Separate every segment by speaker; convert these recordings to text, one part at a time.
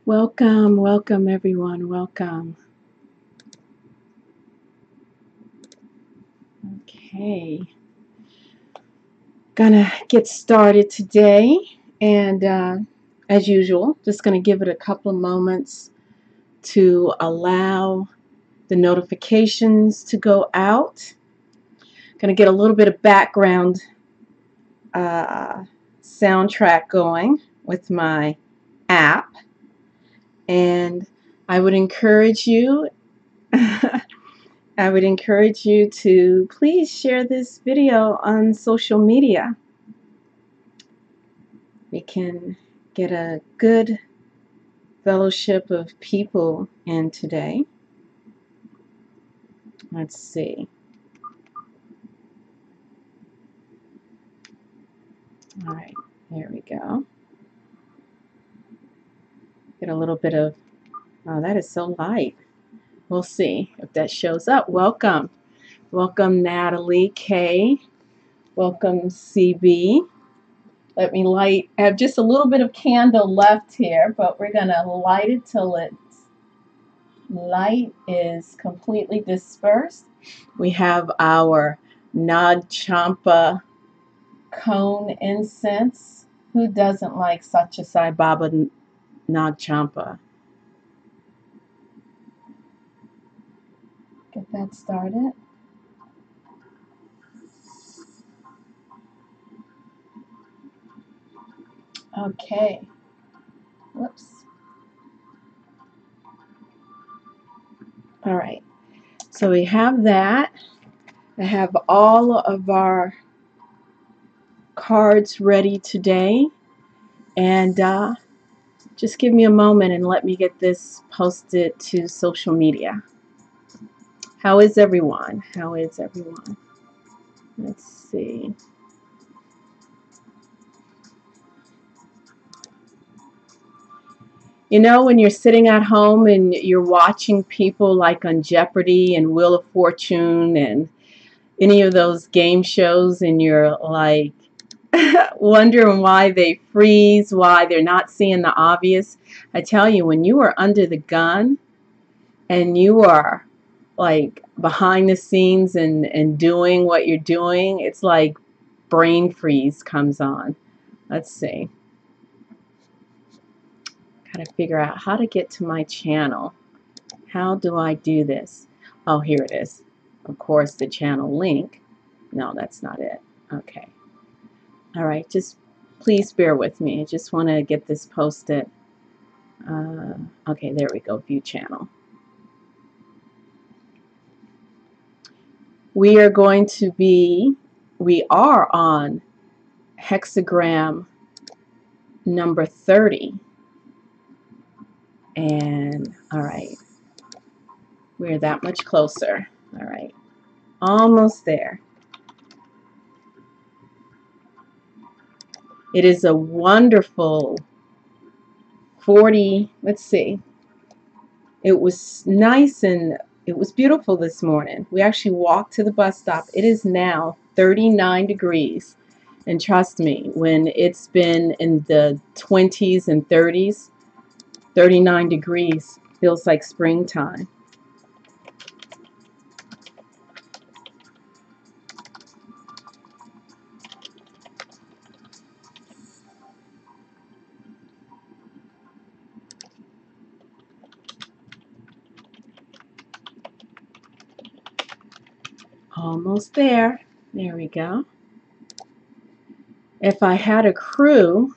Speaker 1: Welcome, welcome everyone, welcome. Okay, gonna get started today, and as usual, just gonna give it a couple of moments to allow the notifications to go out. Gonna get a little bit of background soundtrack going with my app, and I would encourage you to please share this video on social media. We can get a good fellowship of people in today. Let's see. All right, here we go. Get a little bit of, oh, that is so light. We'll see if that shows up. Welcome. Welcome, Natalie K. Welcome, CB. Let me light. I have just a little bit of candle left here, but we're going to light it till its light is completely dispersed. We have our Nag Champa cone incense. Who doesn't like Satya Sai Baba Nag Champa? Get that started. Okay. Whoops. All right. So we have that. I have all of our cards ready today. And just give me a moment and let me get this posted to social media. How is everyone? How is everyone? Let's see. You know, when you're sitting at home and you're watching people like on Jeopardy and Wheel of Fortune and any of those game shows, and you're like wondering why they freeze, why they're not seeing the obvious. I tell you, when you are under the gun and you are like behind the scenes and doing what you're doing, it's like brain freeze comes on. Let's see. Gotta figure out how to get to my channel. How do I do this? Oh, here it is. Of course, the channel link. No, that's not it. Okay. All right, just please bear with me. I just want to get this posted. Okay, there we go. View channel. We are on hexagram number 30. And all right, we're that much closer. All right, almost there. It is a wonderful 40. Let's see. It was nice and it was beautiful this morning. We actually walked to the bus stop. It is now 39 degrees. And trust me, when it's been in the 20s and 30s, 39 degrees feels like springtime. Almost there. There we go. If I had a crew,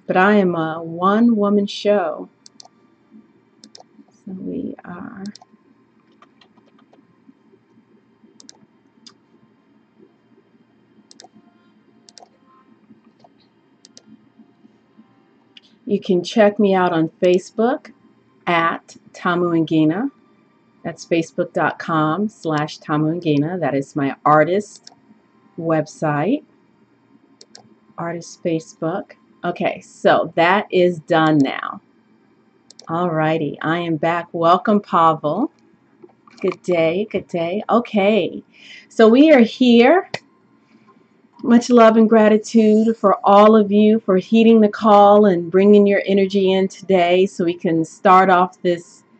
Speaker 1: but I am a one-woman show. So we are. You can check me out on Facebook at Tamu Ngina. That's facebook.com/Tamu Ngina. That is my artist website. Artist Facebook. Okay, so that is done now. Alrighty, I am back. Welcome, Pavel. Good day, good day. Okay, so we are here Much love and gratitude for all of you for heeding the call and bringing your energy in today so we can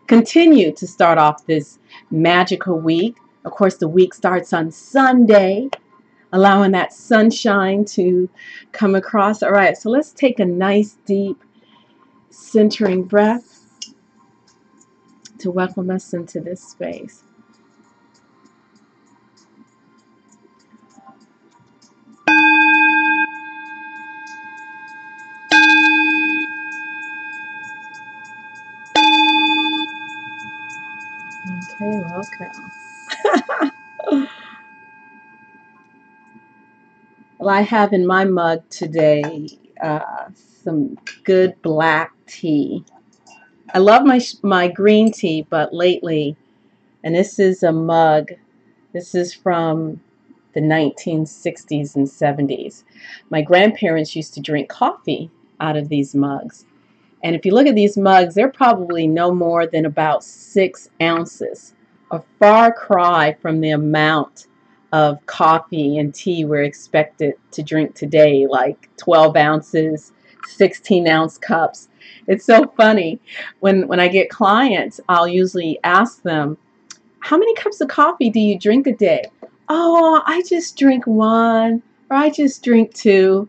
Speaker 1: continue to start off this magical week. Of course, the week starts on Sunday, allowing that sunshine to come across. All right, so let's take a nice deep centering breath to welcome us into this space. Okay, welcome. Well, I have in my mug today some good black tea. I love my green tea, but lately, and this is a mug, this is from the 1960s and 70s. My grandparents used to drink coffee out of these mugs. And if you look at these mugs, they're probably no more than about 6 ounces. A far cry from the amount of coffee and tea we're expected to drink today, like 12 ounces, 16-ounce cups. It's so funny. When I get clients, I'll usually ask them, how many cups of coffee do you drink a day? Oh, I just drink 1, or I just drink 2.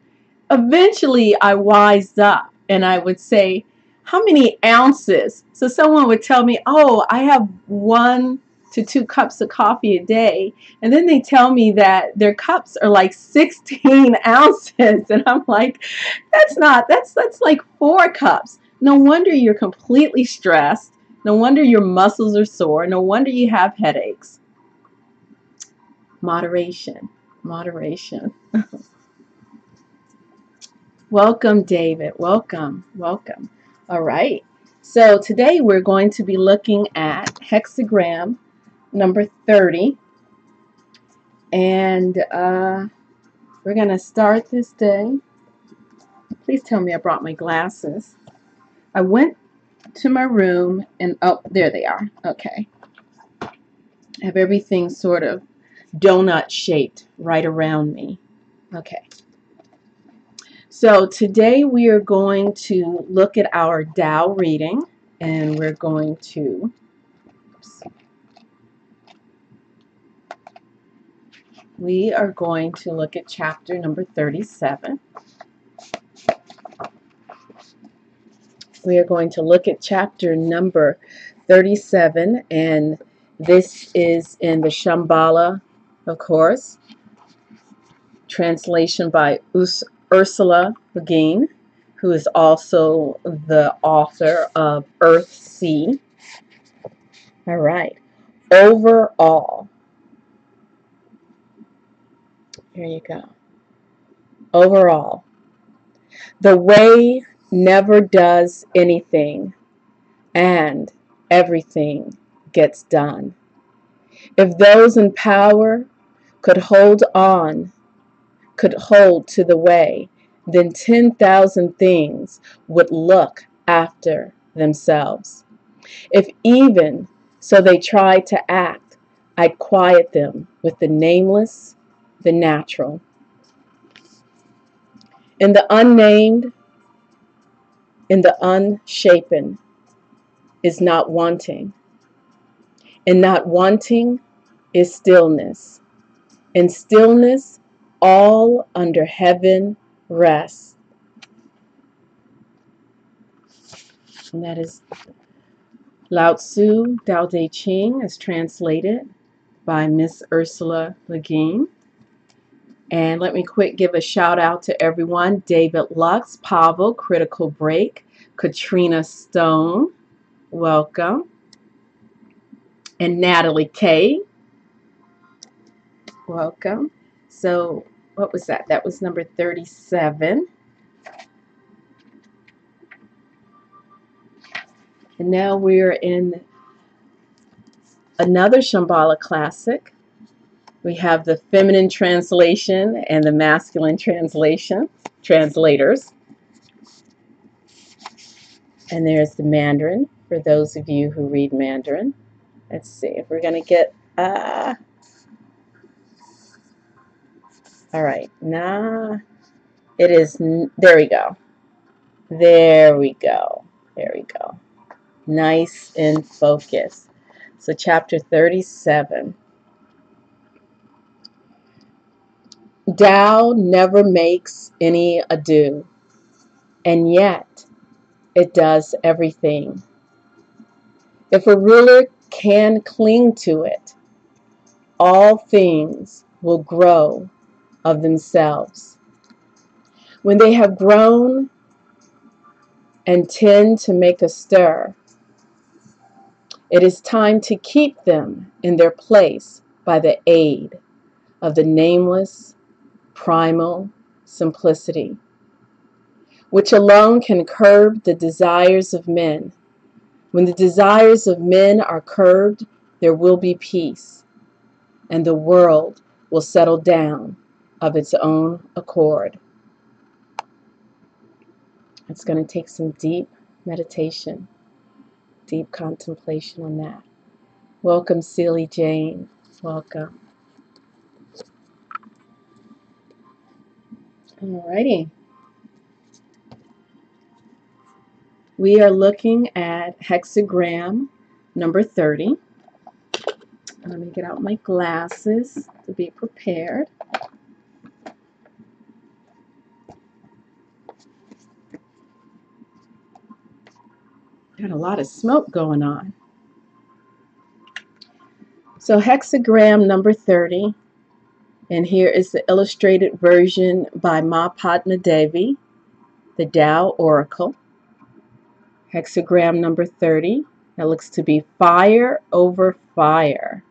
Speaker 1: Eventually, I wised up and I would say, how many ounces? So someone would tell me, oh, I have 1 to 2 cups of coffee a day. And then they tell me that their cups are like 16 ounces. And I'm like, that's like 4 cups. No wonder you're completely stressed. No wonder your muscles are sore. No wonder you have headaches. Moderation, moderation. Welcome, David. Welcome, welcome. All right. So today we're going to be looking at hexagram number 30. And we're going to start this day. Please tell me I brought my glasses. I went to my room and, oh, there they are. Okay. I have everything sort of donut shaped right around me. Okay. So today we are going to look at our Tao reading, and we're going to look at chapter number 37. We are going to look at chapter number 37, and this is in the Shambhala, of course. Translation by Ursula Le Guin, who is also the author of Earthsea. All right. Overall. Here you go. Overall. The way never does anything, and everything gets done. If those in power could hold to the way, then 10,000 things would look after themselves. If even so they tried to act, I'd quiet them with the nameless, the natural. In the unnamed, in the unshapen, is not wanting. And not wanting is stillness. In stillness, all under heaven rests. And that is Lao Tzu, Tao Te Ching, as translated by Miss Ursula Le Guin. And let me quick give a shout out to everyone. David Lux, Pavel, Critical Break, Katrina Stone, welcome. And Natalie K, welcome. So what was that? That was number 37. And now we're in another Shambhala classic. We have the feminine translation and the masculine translation, translators. And there's the Mandarin, for those of you who read Mandarin. Let's see if we're going to get... All right, now it is, there we go. There we go. There we go. Nice and focused. So chapter 37. Tao never makes any ado, and yet it does everything. If a ruler can cling to it, all things will grow of themselves. When they have grown and tend to make a stir, it is time to keep them in their place by the aid of the nameless, primal simplicity, which alone can curb the desires of men. When the desires of men are curbed, there will be peace, and the world will settle down of its own accord. It's going to take some deep meditation, deep contemplation on that. Welcome, Celie Jane. Welcome. Alrighty. We are looking at hexagram number 30. Let me get out my glasses to be prepared. Got a lot of smoke going on. So hexagram number 30, and here is the illustrated version by Ma Padma Devi, the Tao Oracle. Hexagram number 30, that looks to be fire over fire.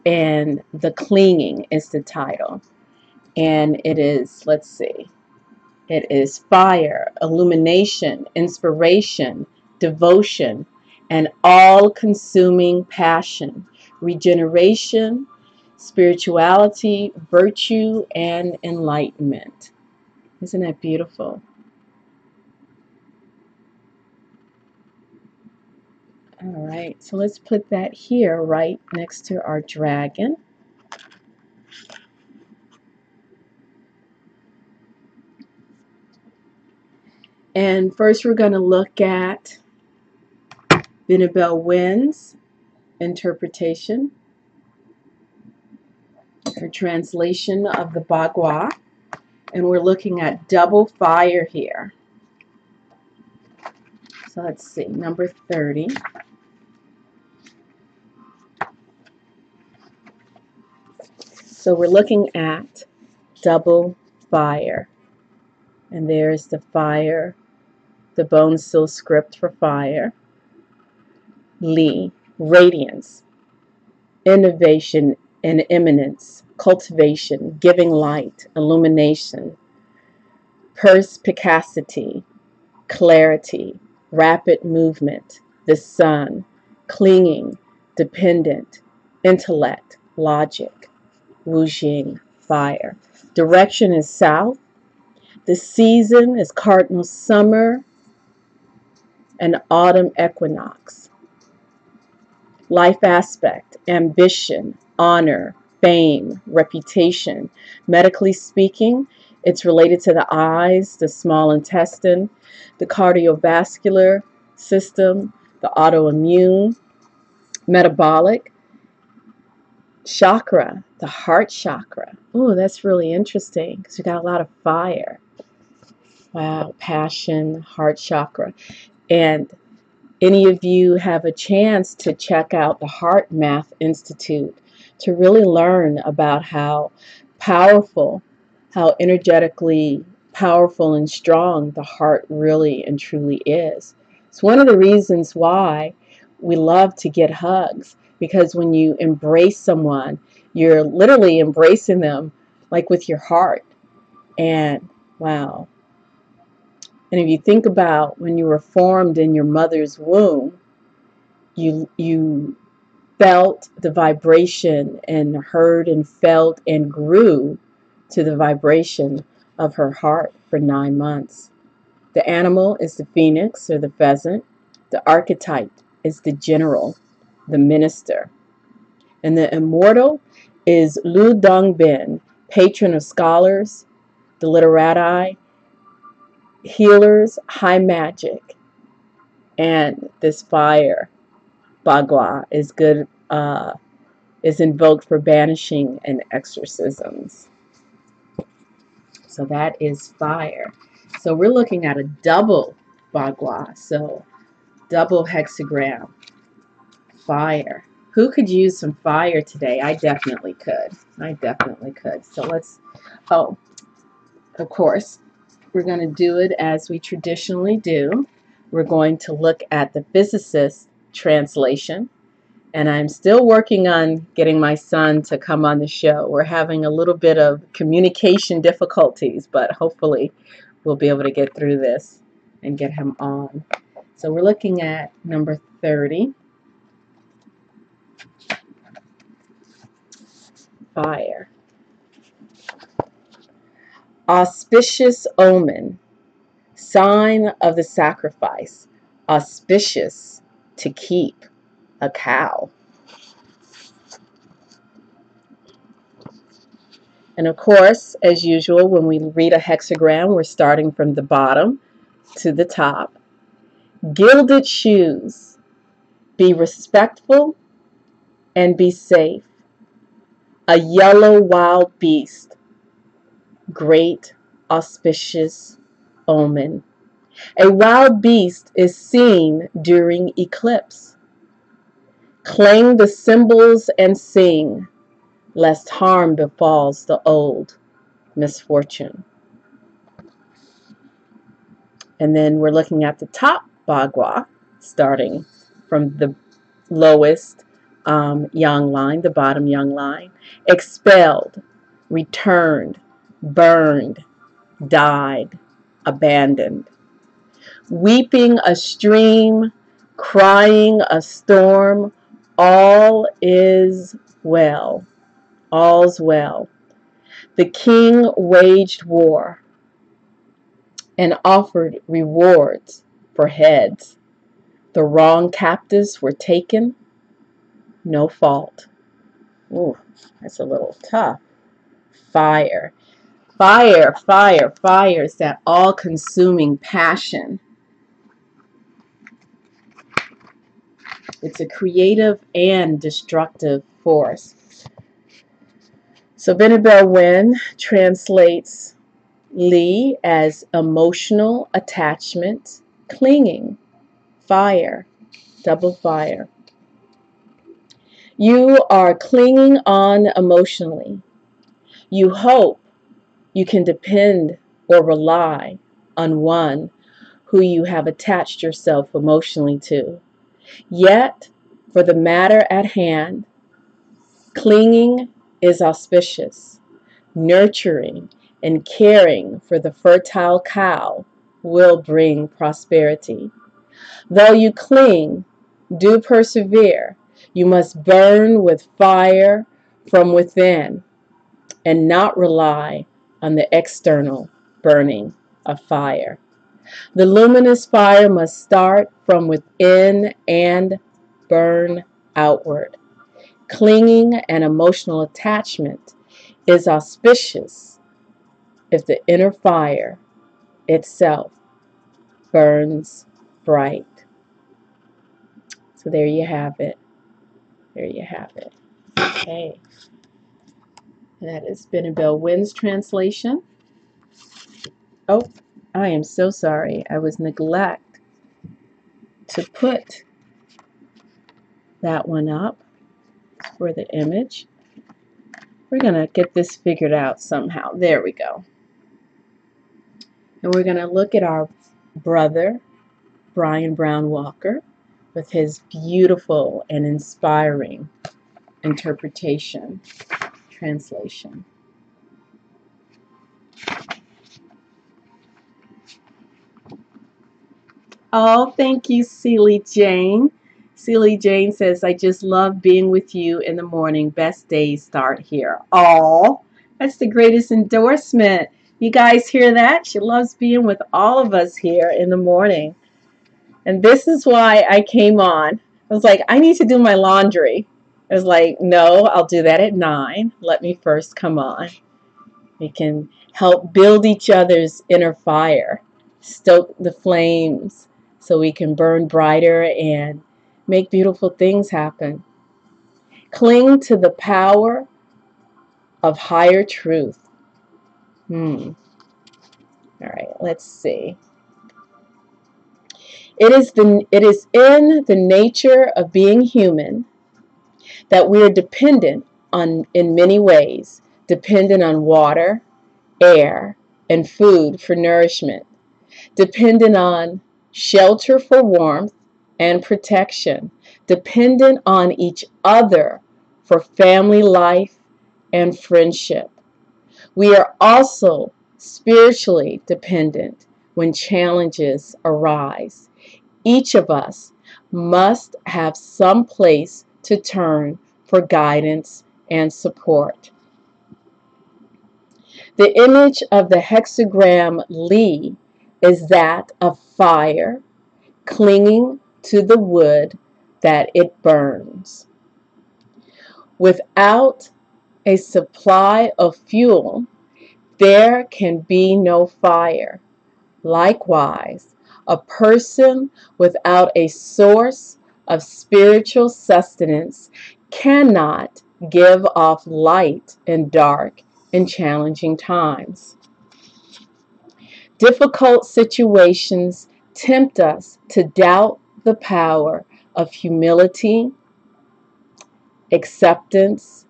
Speaker 1: And the clinging is the title. And it is, let's see, it is fire, illumination, inspiration, devotion, and all-consuming passion, regeneration, spirituality, virtue, and enlightenment. Isn't that beautiful? All right, so let's put that here right next to our dragon. And first we're going to look at Binabel Wynn's interpretation, her translation of the Bagua. And we're looking at double fire here. So let's see, number 30. So we're looking at double fire. And there's the fire, the bone seal script for fire. Li, radiance, innovation and eminence, cultivation, giving light, illumination, perspicacity, clarity, rapid movement, the sun, clinging, dependent, intellect, logic, Wu Jing, fire. Direction is south. The season is cardinal summer and autumn equinox. Life aspect, ambition, honor, fame, reputation. Medically speaking, it's related to the eyes, the small intestine, the cardiovascular system, the autoimmune, metabolic, chakra, the heart chakra. Oh, that's really interesting because we got a lot of fire. Wow, passion, heart chakra. And any of you have a chance to check out the Heart Math Institute to really learn about how powerful, how energetically powerful and strong the heart really and truly is. It's one of the reasons why we love to get hugs, because when you embrace someone, you're literally embracing them like with your heart. And wow. And if you think about when you were formed in your mother's womb, you felt the vibration and heard and felt and grew to the vibration of her heart for 9 months. The animal is the phoenix or the pheasant. The archetype is the general, the minister. And the immortal is Lu Dongbin, patron of scholars, the literati, healers, high magic. And this fire, Bagua, is good, is invoked for banishing and exorcisms. So that is fire. So we're looking at a double Bagua. So double hexagram, fire. Who could use some fire today? I definitely could. I definitely could. So let's, oh, of course, we're going to do it as we traditionally do. We're going to look at the physicist translation. And I'm still working on getting my son to come on the show. We're having a little bit of communication difficulties, but hopefully we'll be able to get through this and get him on. So we're looking at number 30. Fire. Auspicious omen. Sign of the sacrifice. Auspicious to keep. A cow. And of course, as usual, when we read a hexagram, we're starting from the bottom to the top. Gilded shoes. Be respectful and be safe. A yellow wild beast. Great auspicious omen. A wild beast is seen during eclipse. Clang the cymbals and sing, lest harm befalls the old misfortune. And then we're looking at the top Bagua, starting from the lowest yang line, the bottom yang line. Expelled, returned, burned, died, abandoned. Weeping a stream, crying a storm, all is well. All's well. The king waged war and offered rewards for heads. The wrong captives were taken, no fault. Ooh, that's a little tough. Fire. Fire, fire, fire is that all-consuming passion. It's a creative and destructive force. So Benabel Wen translates Li as emotional attachment, clinging, fire, double fire. You are clinging on emotionally. You hope you can depend or rely on one who you have attached yourself emotionally to. Yet, for the matter at hand, clinging is auspicious. Nurturing and caring for the fertile cow will bring prosperity. Though you cling, do persevere. You must burn with fire from within and not rely on the external burning of fire. The luminous fire must start from within and burn outward. Clinging and emotional attachment is auspicious if the inner fire itself burns bright. So there you have it. There you have it. Okay. That is Benabel Wen's translation. Oh, I am so sorry. I was neglect to put that one up for the image. We're going to get this figured out somehow. There we go. And we're going to look at our brother, Brian Brown Walker, with his beautiful and inspiring interpretation, translation. Oh, thank you, Celie Jane. Celie Jane says, I just love being with you in the morning. Best days start here. Oh, that's the greatest endorsement. You guys hear that? She loves being with all of us here in the morning. And this is why I came on. I was like, I need to do my laundry. was like, no, I'll do that at 9. Let me first come on. We can help build each other's inner fire, stoke the flames so we can burn brighter and make beautiful things happen. Cling to the power of higher truth. All right, let's see. It is in the nature of being human that we are dependent on, in many ways, dependent on water, air, and food for nourishment, dependent on shelter for warmth and protection, dependent on each other for family life and friendship. We are also spiritually dependent when challenges arise. Each of us must have some place to turn for guidance and support. The image of the hexagram Li is that of fire clinging to the wood that it burns. Without a supply of fuel, there can be no fire. Likewise, a person without a source of spiritual sustenance cannot give off light in dark and challenging times. Difficult situations tempt us to doubt the power of humility, acceptance,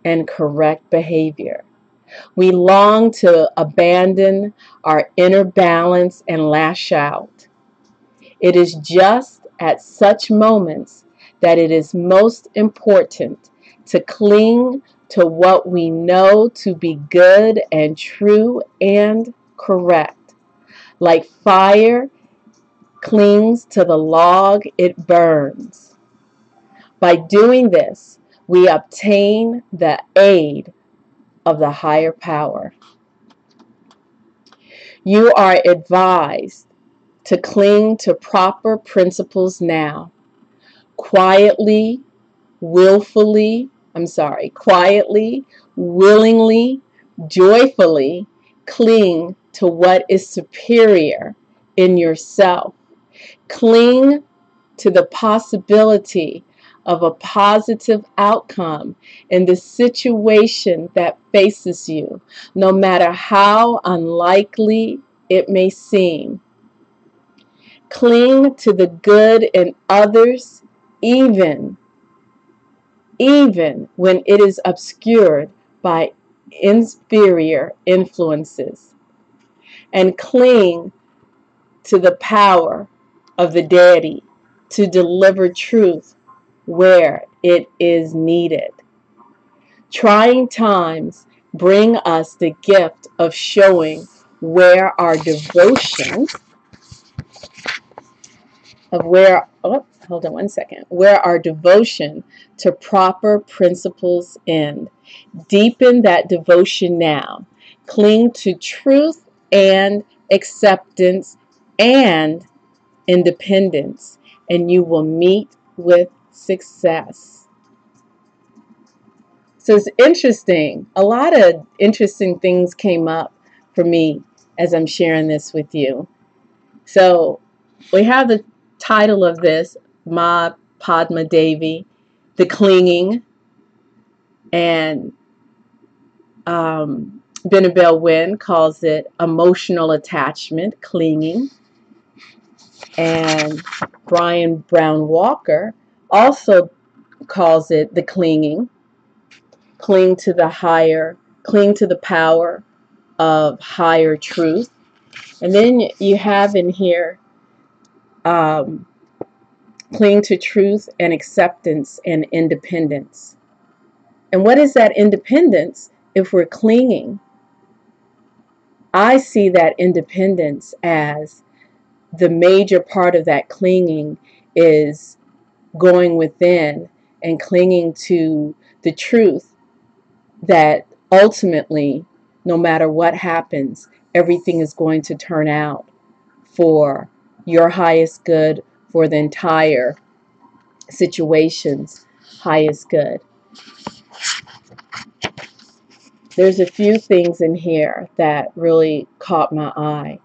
Speaker 1: and correct behavior. We long to abandon our inner balance and lash out. It is just at such moments that it is most important to cling to what we know to be good and true and correct. Like fire clings to the log it burns. By doing this, we obtain the aid of the higher power. You are advised to cling to proper principles now. Quietly, willingly, joyfully cling to what is superior in yourself. Cling to the possibility of a positive outcome in the situation that faces you, no matter how unlikely it may seem. Cling to the good in others, even when it is obscured by inferior influences. And cling to the power of the deity to deliver truth where it is needed. Trying times bring us the gift of showing where our devotion where our devotion to proper principles end. Deepen that devotion now. Cling to truth and acceptance and independence, and you will meet with success. So it's interesting. A lot of interesting things came up for me as I'm sharing this with you. So we have the title of this, Ma Padma Devi, the clinging, and Benabel Wynn calls it emotional attachment, clinging, and Brian Brown Walker also calls it the clinging, cling to the power of higher truth. And then you have in here cling to truth and acceptance and independence. And what is that independence if we're clinging? I see that independence as the major part of that clinging is going within and clinging to the truth that ultimately, no matter what happens, everything is going to turn out for your highest good, for the entire situations highest good. There's a few things in here that really caught my eye.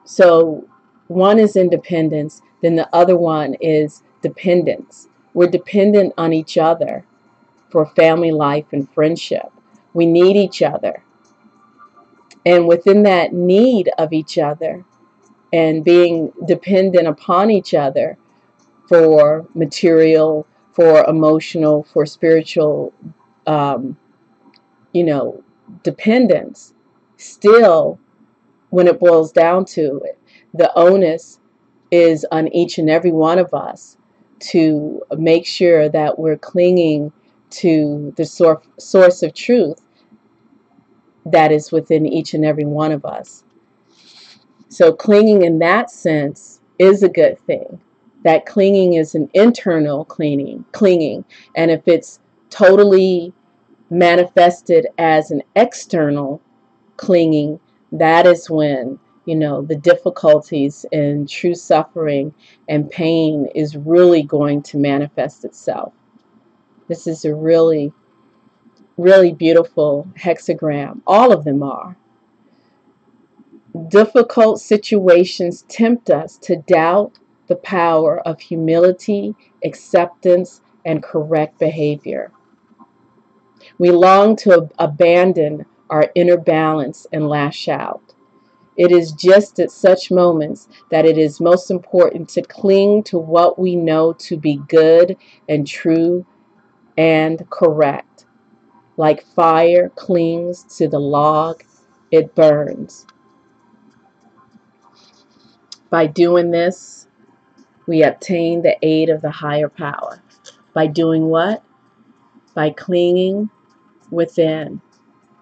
Speaker 1: So one is independence, then the other one is dependence. We're dependent on each other for family life and friendship. We need each other. And within that need of each other and being dependent upon each other for material, for emotional, for spiritual, um, dependence, still, when it boils down to it, the onus is on each and every one of us to make sure that we're clinging to the source of truth that is within each and every one of us. So clinging in that sense is a good thing. That clinging is an internal clinging. And if it's totally manifested as an external clinging, that is when, the difficulties and true suffering and pain is really going to manifest itself. This is a really, really beautiful hexagram. All of them are. Difficult situations tempt us to doubt the power of humility, acceptance, and correct behavior. We long to abandon our inner balance and lash out. It is just at such moments that it is most important to cling to what we know to be good and true and correct. Like fire clings to the log, it burns. By doing this, we obtain the aid of the higher power. By doing what? By clinging within.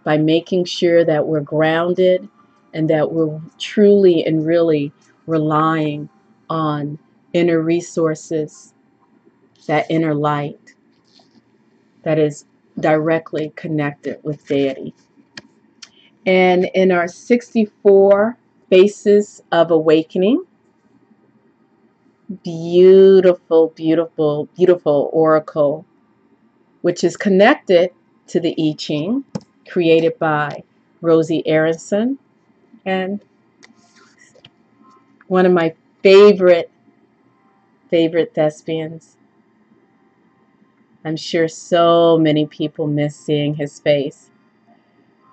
Speaker 1: By making sure that we're grounded and that we're truly and really relying on inner resources, that inner light that is directly connected with deity. And in our 64 Faces of Awakening, beautiful, beautiful, beautiful oracle, which is connected to the I Ching, created by Rosie Aronson, and one of my favorite thespians. I'm sure so many people miss seeing his face.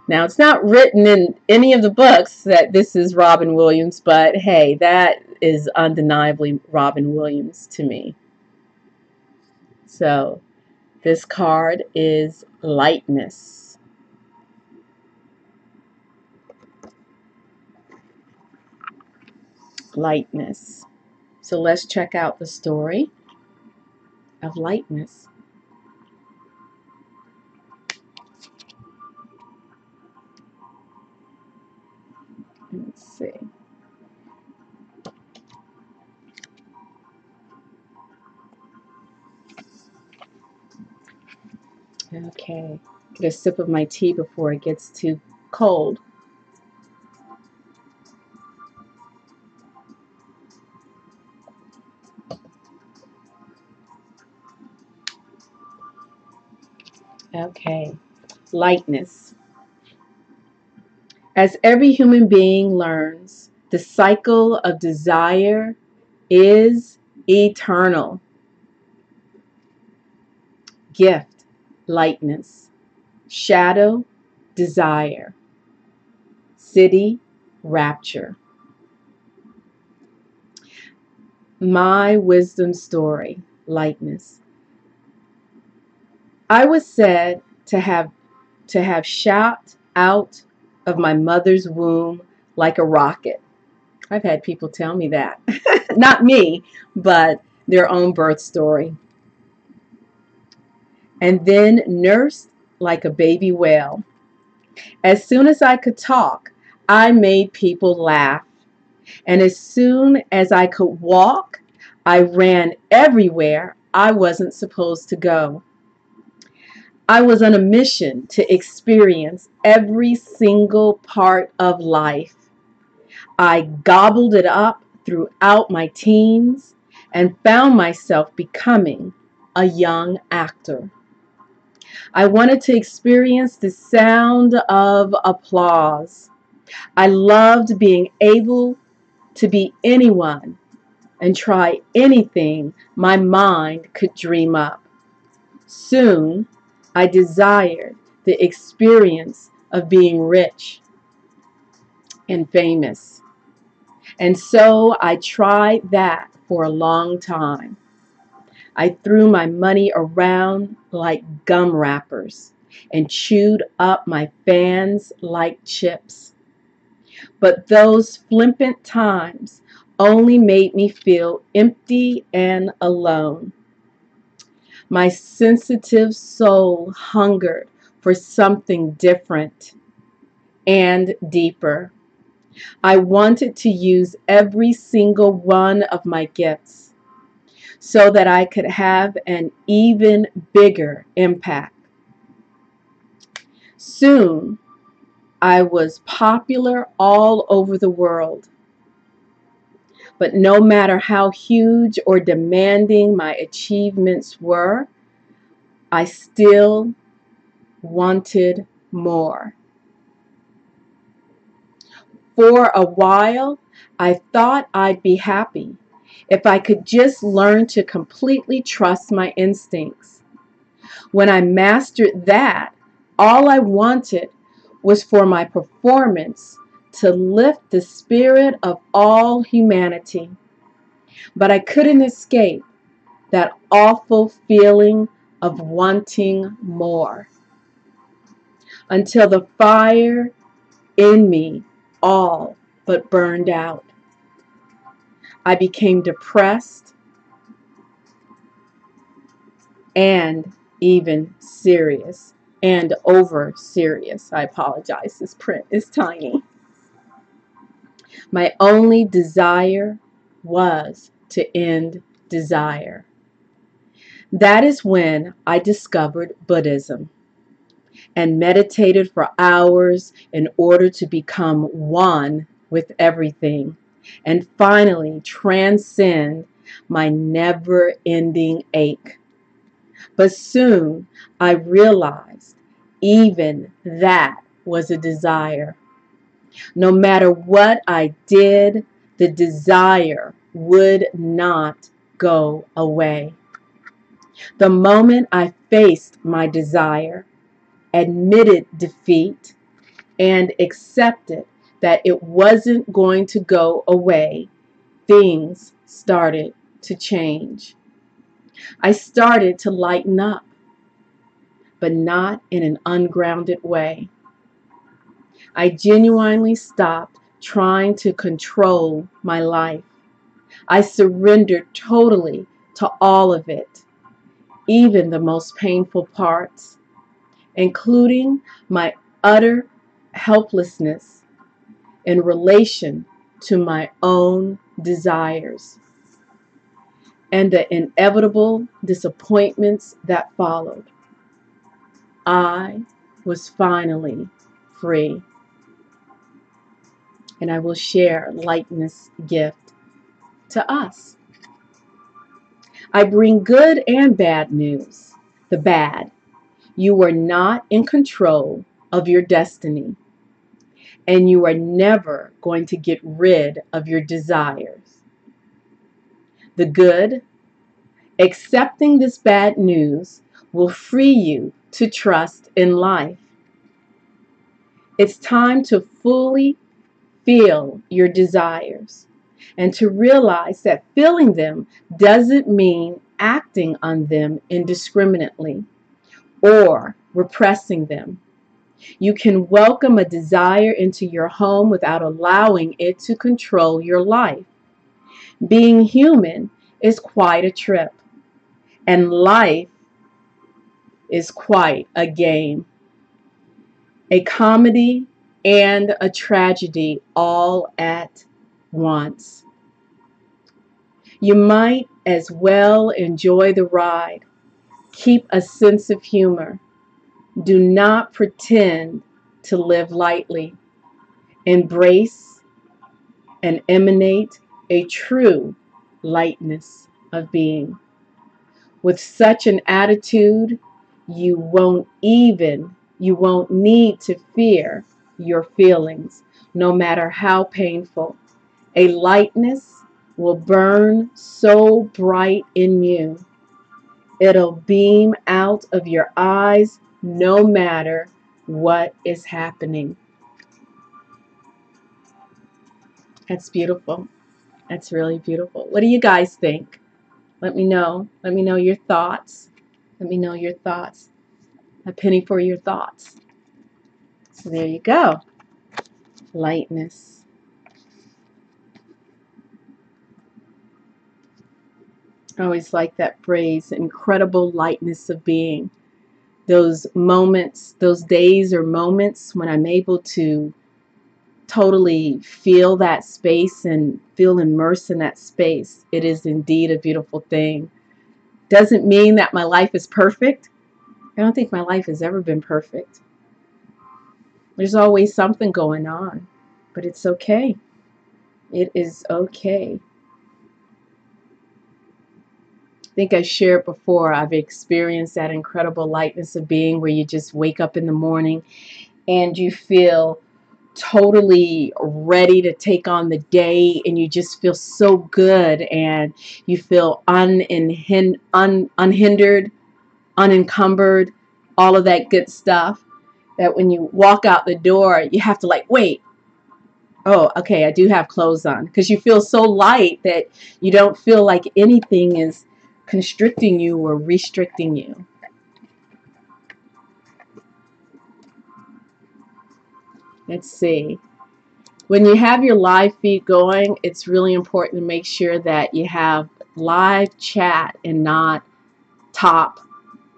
Speaker 1: Now, it's not written in any of the books that this is Robin Williams, but hey, that is undeniably Robin Williams to me. So, this card is lightness. Lightness. So let's check out the story of lightness. Let's see. Okay, get a sip of my tea before it gets too cold. Okay, lightness. As every human being learns, the cycle of desire is eternal. Gift, lightness. Shadow, desire. City, rapture. My wisdom story, lightness. I was said to have shot out of my mother's womb like a rocket. I've had people tell me that. Not me, but their own birth story. And then nursed like a baby whale. As soon as I could talk, I made people laugh. And as soon as I could walk, I ran everywhere I wasn't supposed to go. I was on a mission to experience every single part of life. I gobbled it up throughout my teens and found myself becoming a young actor. I wanted to experience the sound of applause. I loved being able to be anyone and try anything my mind could dream up. Soon, I desired the experience of being rich and famous. And so I tried that for a long time. I threw my money around like gum wrappers and chewed up my fans like chips. But those flippant times only made me feel empty and alone. My sensitive soul hungered for something different and deeper. I wanted to use every single one of my gifts so that I could have an even bigger impact. Soon, I was popular all over the world. But no matter how huge or demanding my achievements were, I still wanted more. For a while, I thought I'd be happy if I could just learn to completely trust my instincts. When I mastered that, all I wanted was for my performance to lift the spirit of all humanity. But I couldn't escape that awful feeling of wanting more until the fire in me all but burned out. I became depressed and even serious and over serious. I apologize, this print is tiny. My only desire was to end desire. That is when I discovered Buddhism and meditated for hours in order to become one with everything and finally transcend my never-ending ache. But soon I realized even that was a desire. No matter what I did, the desire would not go away. The moment I faced my desire, admitted defeat, and accepted that it wasn't going to go away, things started to change. I started to lighten up, but not in an ungrounded way. I genuinely stopped trying to control my life. I surrendered totally to all of it, even the most painful parts, including my utter helplessness in relation to my own desires and the inevitable disappointments that followed. I was finally free, and I will share lightness gift to us. I bring good and bad news. The bad: you are not in control of your destiny, and you are never going to get rid of your desires. The good: accepting this bad news will free you to trust in life. It's time to fully feel your desires and to realize that feeling them doesn't mean acting on them indiscriminately or repressing them. You can welcome a desire into your home without allowing it to control your life. Being human is quite a trip, and life is quite a game. A comedy and a tragedy all at once. You might as well enjoy the ride. Keep a sense of humor. Do not pretend to live lightly. Embrace and emanate a true lightness of being. With such an attitude, you won't need to fear your feelings, no matter how painful. A lightness will burn so bright in you, it'll beam out of your eyes no matter what is happening. That's beautiful. That's really beautiful. What do you guys think? Let me know. Let me know your thoughts. Let me know your thoughts. A penny for your thoughts. So there you go. Lightness. I always like that phrase, incredible lightness of being. Those moments, those days or moments when I'm able to totally feel that space and feel immersed in that space, it is indeed a beautiful thing. Doesn't mean that my life is perfect. I don't think my life has ever been perfect. There's always something going on, but it's okay. It is okay. I think I shared before, I've experienced that incredible lightness of being where you just wake up in the morning and you feel totally ready to take on the day, and you just feel so good, and you feel unhindered, unencumbered, all of that good stuff, that when you walk out the door, you have to like, wait, oh, okay, I do have clothes on, because you feel so light that you don't feel like anything is constricting you or restricting you. Let's see. When you have your live feed going, it's really important to make sure that you have live chat and not top.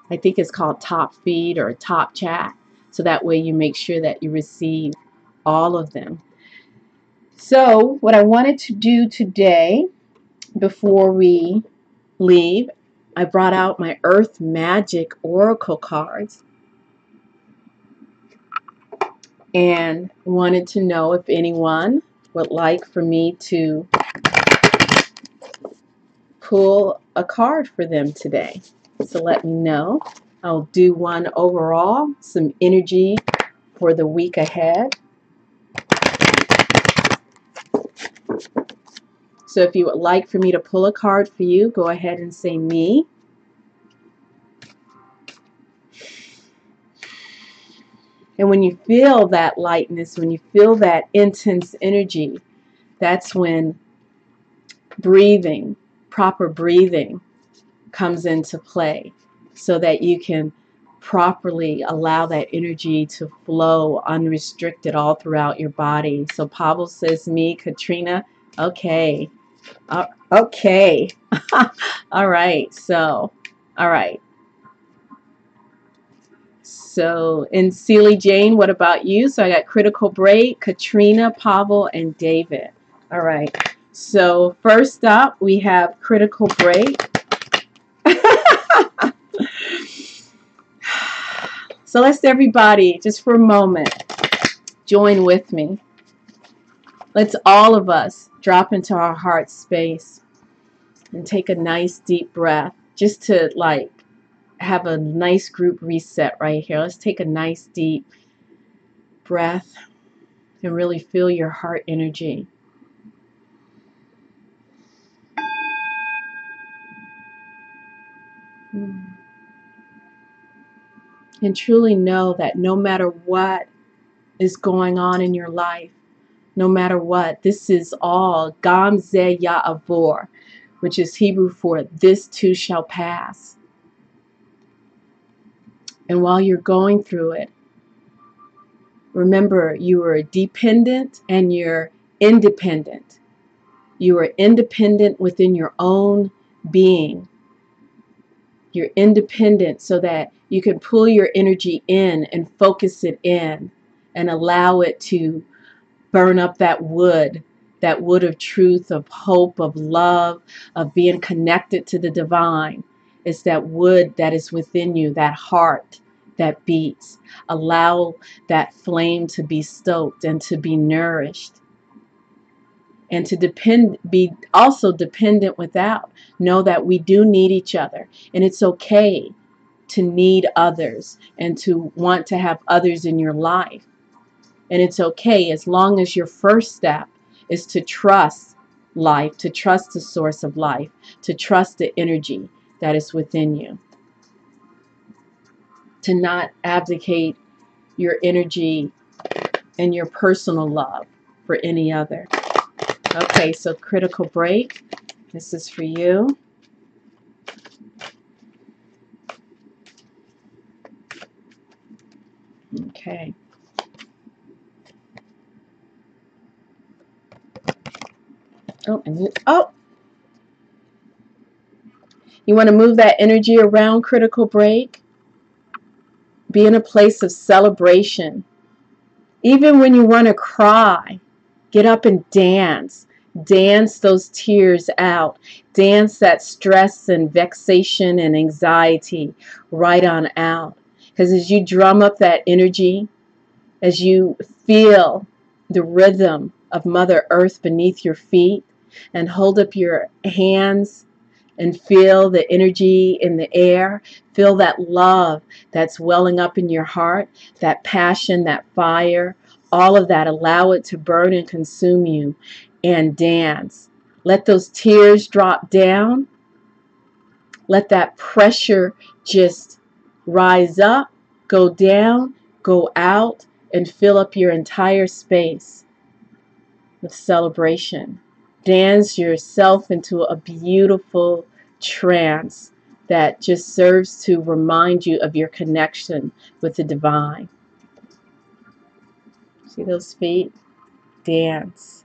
Speaker 1: I think it's called top feed or top chat. So that way you make sure that you receive all of them. So what I wanted to do today before we leave, I brought out my Earth Magic Oracle cards and wanted to know if anyone would like for me to pull a card for them today. So let me know. I'll do one overall, some energy for the week ahead. So if you would like for me to pull a card for you, go ahead and say me. And when you feel that lightness, when you feel that intense energy, that's when breathing, proper breathing, comes into play so that you can properly allow that energy to flow unrestricted all throughout your body. So Pavel says me, Katrina, okay. Okay. All right. So, all right. So, and Celie Jane, what about you? So I got Critical Break, Katrina, Pavel, and David. All right. So first up, we have Critical Break. So let's everybody, just for a moment, join with me. Let's all of us drop into our heart space and take a nice deep breath just to like have a nice group reset right here. Let's take a nice deep breath and really feel your heart energy. And truly know that no matter what is going on in your life, no matter what, this is all Gam Ze Ya'avor, which is Hebrew for this too shall pass. And while you're going through it, remember you are dependent and you're independent. You are independent within your own being. You're independent so that you can pull your energy in and focus it in and allow it to burn up that wood of truth, of hope, of love, of being connected to the divine. It's that wood that is within you, that heart that beats. Allow that flame to be stoked and to be nourished. and to be also dependent without. Know that we do need each other, and it's okay to need others and to want to have others in your life. And it's okay as long as your first step is to trust life, to trust the source of life, to trust the energy that is within you, to not abdicate your energy and your personal love for any other. Okay, so critical break. This is for you. Okay. Oh, you want to move that energy around, critical break. Be in a place of celebration. Even when you want to cry, get up and dance. Dance those tears out. Dance that stress and vexation and anxiety right on out. Because as you drum up that energy, as you feel the rhythm of Mother Earth beneath your feet, and hold up your hands and feel the energy in the air, feel that love that's welling up in your heart, that passion, that fire, all of that, allow it to burn and consume you, and dance. Let those tears drop down. Let that pressure just rise up, go down, go out, and fill up your entire space with celebration. Dance yourself into a beautiful trance that just serves to remind you of your connection with the divine. See those feet? Dance.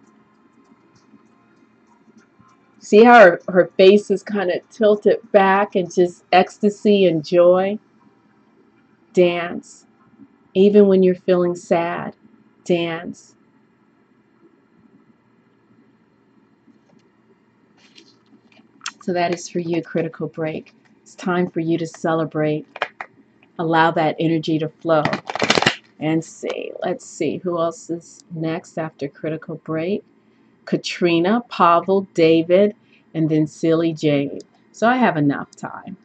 Speaker 1: See how her face is kind of tilted back and just ecstasy and joy? Dance. Even when you're feeling sad, dance. So that is for you, critical break. It's time for you to celebrate. Allow that energy to flow. And see, let's see, who else is next after critical break? Katrina, Pavel, David, and then Silly Jade. So I have enough time.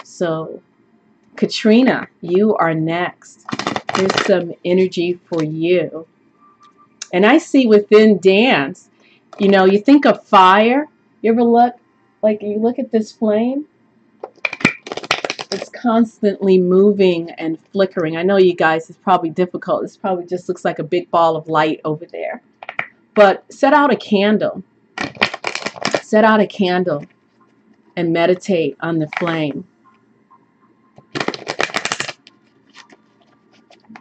Speaker 1: So Katrina, you are next. Here's some energy for you. And I see within dance, you know, you think of fire. You ever look, like you look at this flame? It's constantly moving and flickering. I know you guys, it's probably difficult. This probably just looks like a big ball of light over there. But set out a candle. Set out a candle and meditate on the flame.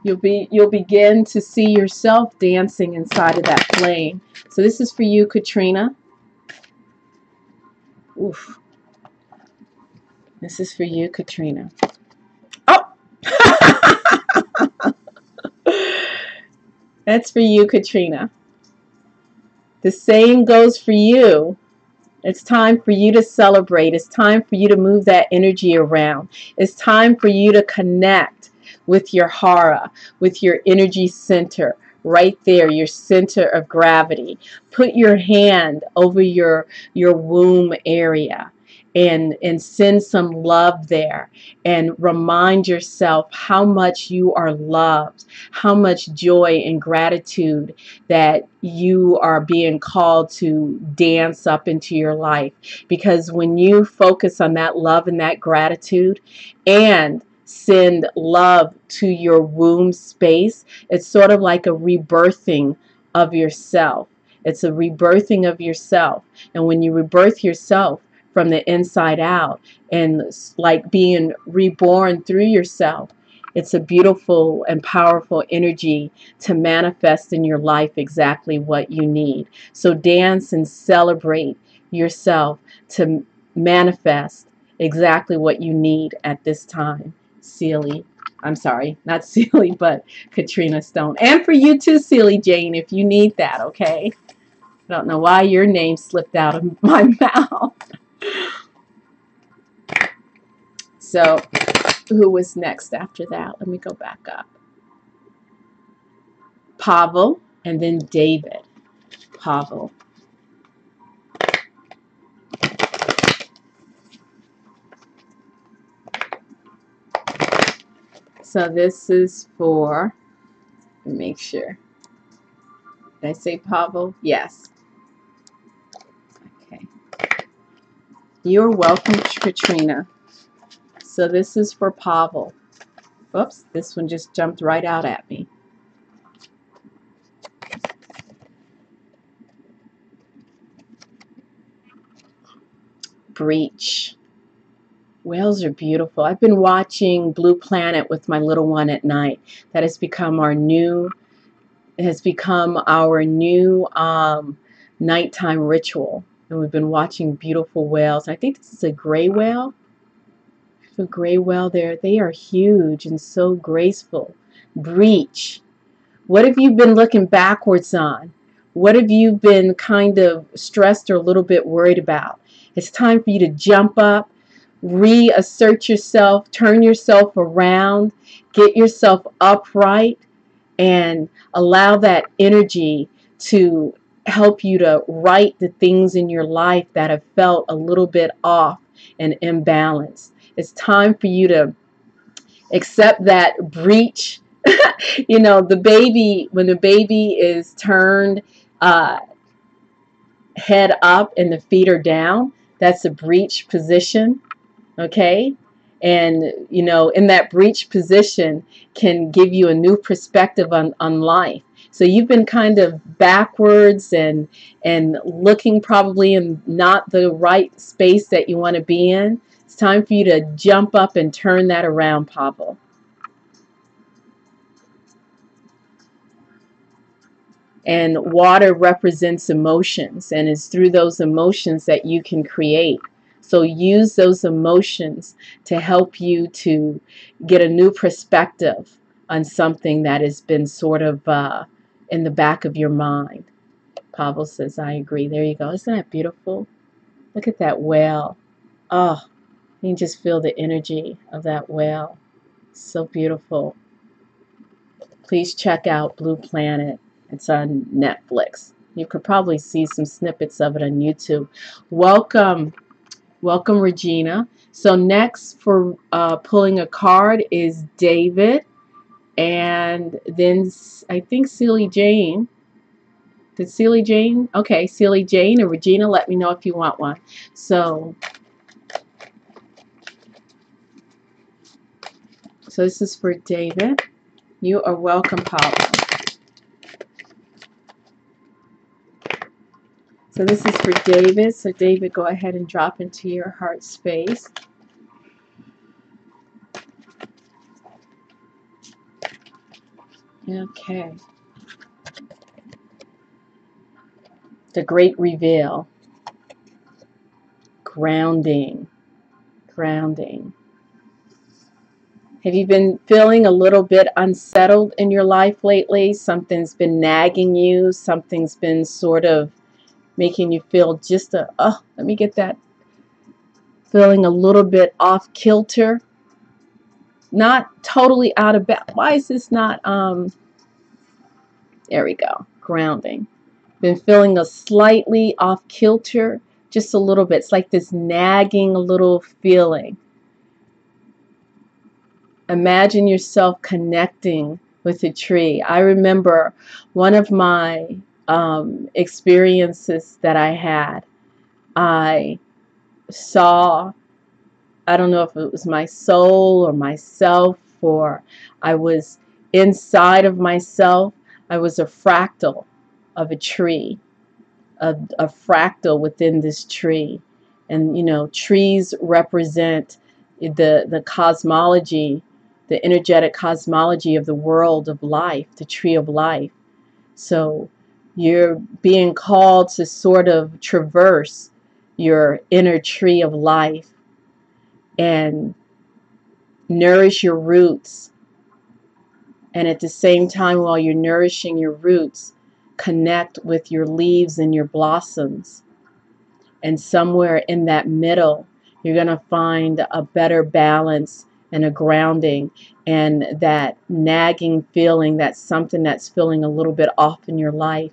Speaker 1: You'll begin to see yourself dancing inside of that flame. So this is for you, Katrina. Oof. This is for you, Katrina. Oh! That's for you, Katrina. The same goes for you. It's time for you to celebrate. It's time for you to move that energy around. It's time for you to connect with your hara, with your energy center, right there, your center of gravity. Put your hand over your womb area and send some love there, and remind yourself how much you are loved, how much joy and gratitude that you are being called to dance up into your life. Because when you focus on that love and that gratitude and send love to your womb space, it's sort of like a rebirthing of yourself. It's a rebirthing of yourself. And when you rebirth yourself from the inside out, and like being reborn through yourself, it's a beautiful and powerful energy to manifest in your life exactly what you need. So dance and celebrate yourself to manifest exactly what you need at this time. Sealy, I'm sorry, not Sealy, but Katrina Stone. And for you too, Sealy Jane, if you need that, okay? I don't know why your name slipped out of my mouth. So who was next after that? Let me go back up. Pavel, and then David. Pavel. So this is for, let me make sure. Did I say Pavel? Yes. Okay. You're welcome, Katrina. So this is for Pavel. Oops, this one just jumped right out at me. Breach. Whales are beautiful. I've been watching Blue Planet with my little one at night. That has become our new nighttime ritual. And we've been watching beautiful whales. I think this is a gray whale. The gray whale there. They are huge and so graceful. Breach. What have you been looking backwards on? What have you been kind of stressed or a little bit worried about? It's time for you to jump up, reassert yourself, turn yourself around, get yourself upright, and allow that energy to help you to right the things in your life that have felt a little bit off and imbalanced. It's time for you to accept that breach. You know, the baby, when the baby is turned head up and the feet are down, that's a breech position. Okay? And, you know, in that breech position can give you a new perspective on life. So you've been kind of backwards and looking probably in not the right space that you want to be in. It's time for you to jump up and turn that around, Pavel. And water represents emotions, and it's through those emotions that you can create. So use those emotions to help you to get a new perspective on something that has been sort of in the back of your mind. Pavel says, I agree. There you go. Isn't that beautiful? Look at that whale. Oh, you can just feel the energy of that whale. So beautiful. Please check out Blue Planet. It's on Netflix. You could probably see some snippets of it on YouTube. Welcome, welcome, Regina. So next for pulling a card is David, and then I think Celie Jane. Did Celie Jane? Okay, Celie Jane and Regina. Let me know if you want one. So this is for David. You are welcome, Paula. So this is for David. So David, go ahead and drop into your heart space. Okay. The Great Reveal. Grounding. Grounding. Have you been feeling a little bit unsettled in your life lately? Something's been nagging you. Something's been sort of making you feel just let me get that. Feeling a little bit off kilter. Not totally out of balance. Why is this not, there we go. Grounding. Been feeling a slightly off kilter. Just a little bit. It's like this nagging little feeling. Imagine yourself connecting with a tree. I remember one of my experiences that I had. I saw, I don't know if it was my soul or myself, or I was inside of myself. I was a fractal of a tree, a fractal within this tree. And, you know, trees represent the cosmology, the energetic cosmology of the world of life, the tree of life. So you're being called to sort of traverse your inner tree of life and nourish your roots. And at the same time, while you're nourishing your roots, connect with your leaves and your blossoms. And somewhere in that middle, you're going to find a better balance and a grounding, and that nagging feeling, that's something that's feeling a little bit off in your life.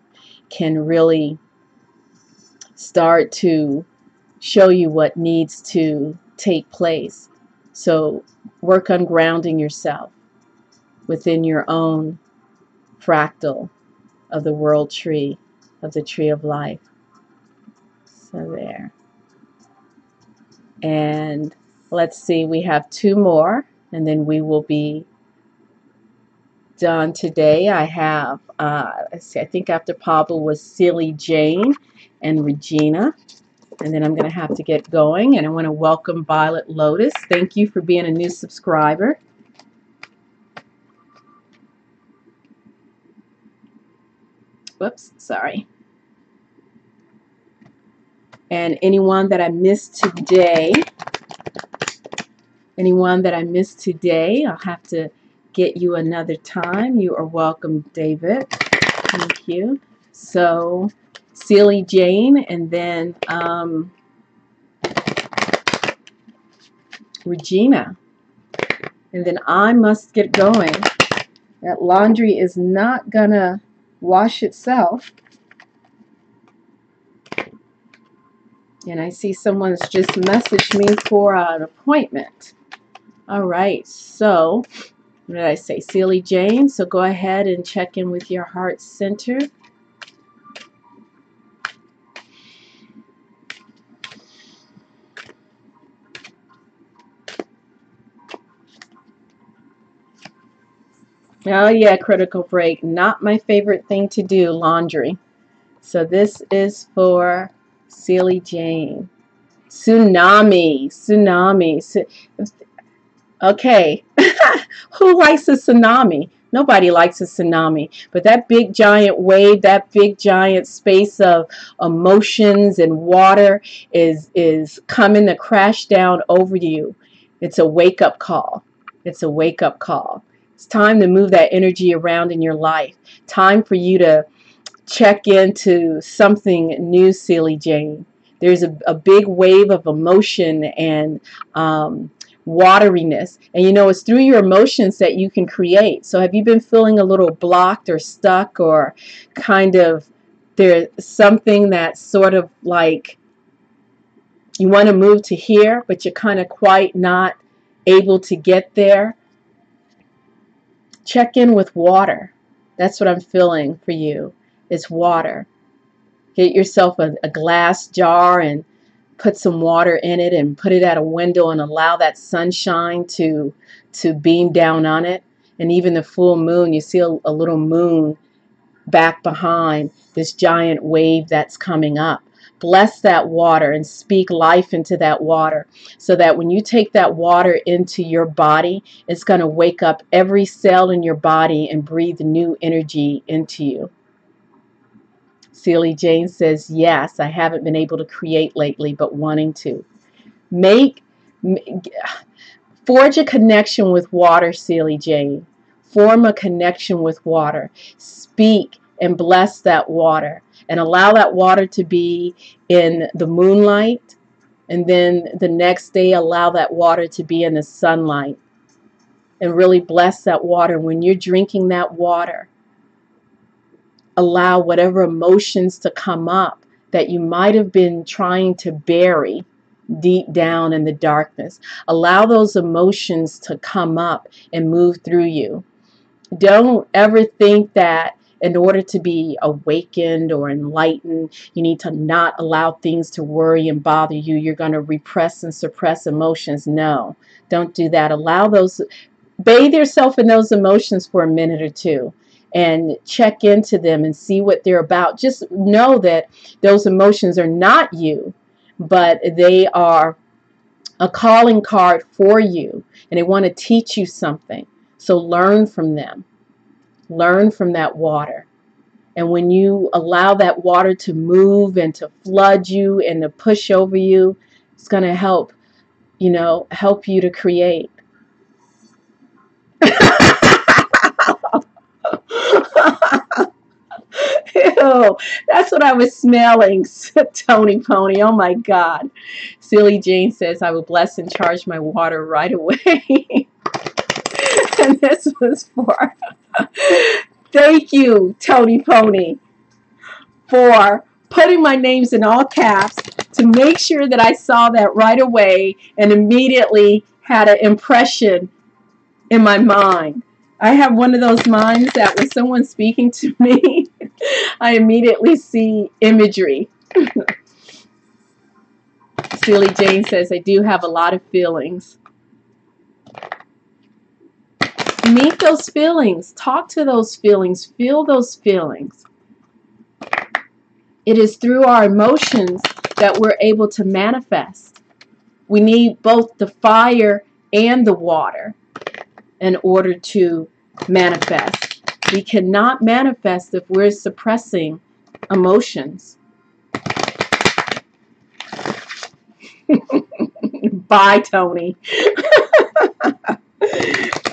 Speaker 1: can really start to show you what needs to take place. So work on grounding yourself within your own fractal of the world tree, of the tree of life. So there. And let's see, we have 2 more, and then we will be done today. I have, let's see, I think after Pablo was Silly Jane and Regina. And then I'm going to have to get going. And I want to welcome Violet Lotus. Thank you for being a new subscriber. Whoops, sorry. And anyone that I missed today, I'll have to get you another time. You are welcome, David. Thank you. So, Silly Jane, and then Regina. And then I must get going. That laundry is not gonna wash itself. And I see someone's just messaged me for an appointment. All right, so what did I say? Silly Jane. So go ahead and check in with your heart center. Oh yeah, critical break. Not my favorite thing to do, laundry. So this is for Silly Jane. Tsunami. Okay. Who likes a tsunami? Nobody likes a tsunami. But that big giant wave, that big giant space of emotions and water is coming to crash down over you. It's a wake-up call. It's a wake-up call. It's time to move that energy around in your life. Time for you to check into something new, Silly Jane. There's a big wave of emotion and wateriness. And you know, it's through your emotions that you can create. So have you been feeling a little blocked or stuck, or kind of there's something that's sort of like you want to move to here, but you're kind of quite not able to get there? Check in with water. That's what I'm feeling for you. It's water. Get yourself a glass jar and put some water in it and put it at a window and allow that sunshine to beam down on it. And even the full moon, you see a little moon back behind this giant wave that's coming up. Bless that water and speak life into that water, so that when you take that water into your body, it's going to wake up every cell in your body and breathe new energy into you. Silly Jane says, yes, I haven't been able to create lately, but wanting to. Forge a connection with water, Silly Jane. Form a connection with water. Speak and bless that water. And allow that water to be in the moonlight. And then the next day, allow that water to be in the sunlight. And really bless that water. When you're drinking that water, allow whatever emotions to come up that you might have been trying to bury deep down in the darkness. Allow those emotions to come up and move through you. Don't ever think that in order to be awakened or enlightened, you need to not allow things to worry and bother you. You're going to repress and suppress emotions. No, don't do that. Allow those, bathe yourself in those emotions for a minute or two and check into them and see what they're about. Just know that those emotions are not you, but they are a calling card for you, and they want to teach you something. So learn from them. Learn from that water. And when you allow that water to move and to flood you and to push over you, it's going to help, you know, help you to create. Ew, that's what I was smelling, Tony Pony. Oh my God. Silly Jane says, I will bless and charge my water right away. And this was for, thank you, Tony Pony, for putting my names in all caps to make sure that I saw that right away and immediately had an impression in my mind. I have one of those minds that when someone's speaking to me, I immediately see imagery. Silly Jane says, I do have a lot of feelings. Meet those feelings. Talk to those feelings. Feel those feelings. It is through our emotions that we're able to manifest. We need both the fire and the water in order to manifest. We cannot manifest if we're suppressing emotions. Bye, Tony.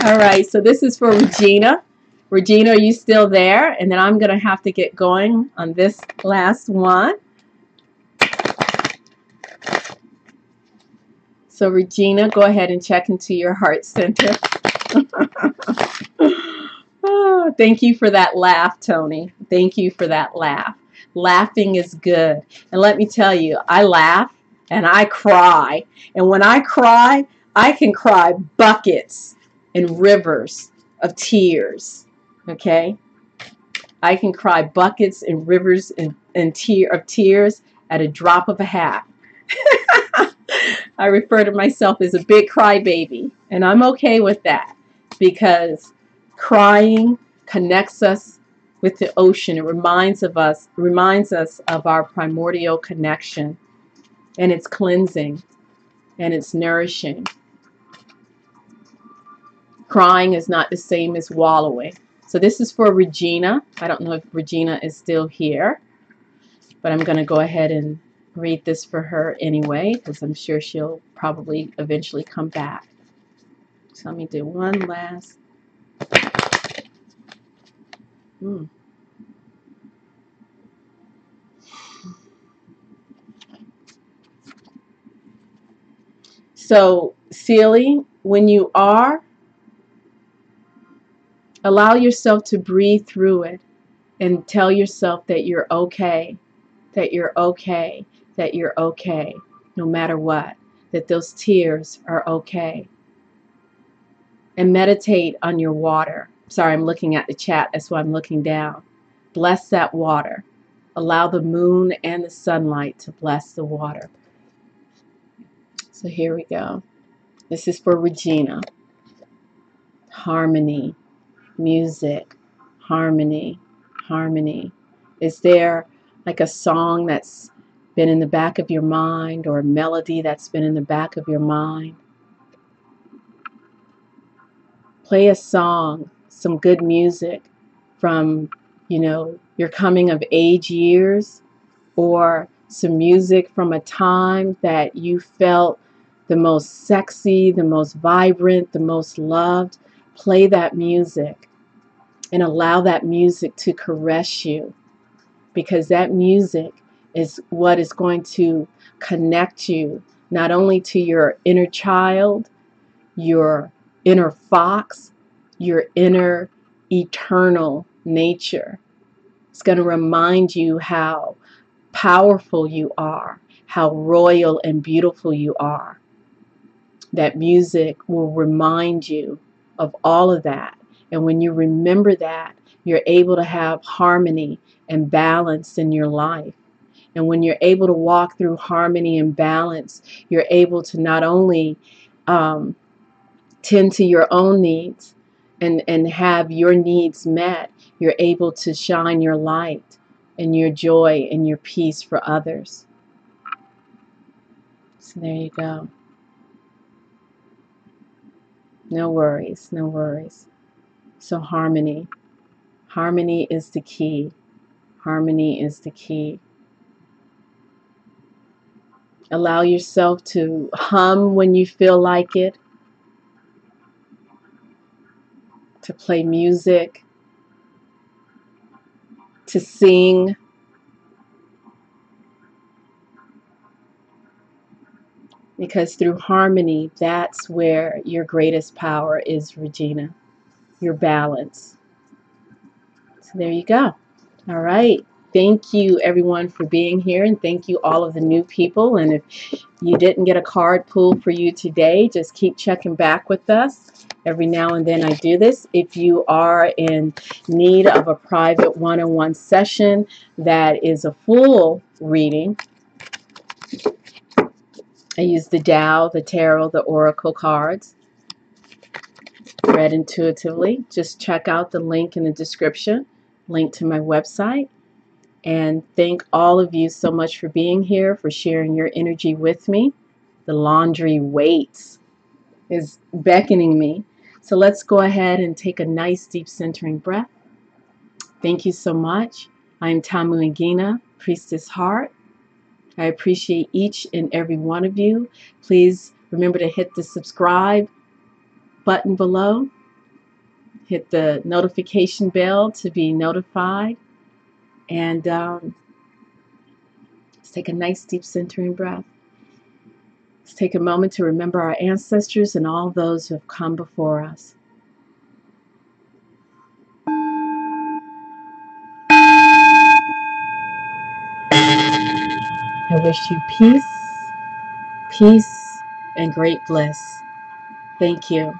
Speaker 1: All right, so this is for Regina. Regina, are you still there? And then I'm going to have to get going on this last one. So Regina, go ahead and check into your heart center. Oh, thank you for that laugh, Tony. Thank you for that laugh. Laughing is good. And let me tell you, I laugh and I cry. And when I cry, I can cry buckets and rivers of tears. Okay? I can cry buckets and rivers and tears at a drop of a hat. I refer to myself as a big crybaby, and I'm okay with that because crying connects us with the ocean. It reminds us of our primordial connection, and it's cleansing and it's nourishing. Crying is not the same as wallowing. So this is for Regina. I don't know if Regina is still here, but I'm going to go ahead and read this for her anyway, because I'm sure she'll probably eventually come back. So let me do one last. So, Sealy, when you are, allow yourself to breathe through it and tell yourself that you're okay, that you're okay, that you're okay, no matter what, that those tears are okay. And meditate on your water. Sorry, I'm looking at the chat, that's why I'm looking down. Bless that water. Allow the moon and the sunlight to bless the water. So here we go. This is for Regina. Harmony, music, harmony, harmony. Is there like a song that's been in the back of your mind, or a melody that's been in the back of your mind? Play a song, some good music from, your coming of age years, or some music from a time that you felt the most sexy, the most vibrant, the most loved. Play that music and allow that music to caress you, because that music is what is going to connect you not only to your inner child, your inner fox, your inner eternal nature. It's going to remind you how powerful you are, how royal and beautiful you are. That music will remind you of all of that. And when you remember that, you're able to have harmony and balance in your life. And when you're able to walk through harmony and balance, you're able to not only tend to your own needs and have your needs met, you're able to shine your light and your joy and your peace for others. So there you go. No worries, no worries. So harmony. Harmony is the key. Harmony is the key. Allow yourself to hum when you feel like it, to play music, to sing. Because through harmony, that's where your greatest power is, Regina. Your balance. So there you go. All right. thank you everyone for being here, and thank you all of the new people. And if you didn't get a card pulled for you today, just keep checking back with us. Every now and then I do this. If you are in need of a private one-on-one session that is a full reading, I use the Tao, the Tarot, the Oracle cards, read intuitively. Just check out the link in the description, link to my website. And thank all of you so much for being here, for sharing your energy with me. The laundry waits is beckoning me. So let's go ahead and take a nice deep centering breath. Thank you so much. I'm Tamu Ngina, Priestess Heart. I appreciate each and every one of you. Please remember to hit the subscribe button below. Hit the notification bell to be notified. And let's take a nice deep centering breath. Let's take a moment to remember our ancestors and all those who have come before us. I wish you peace, and great bliss. Thank you.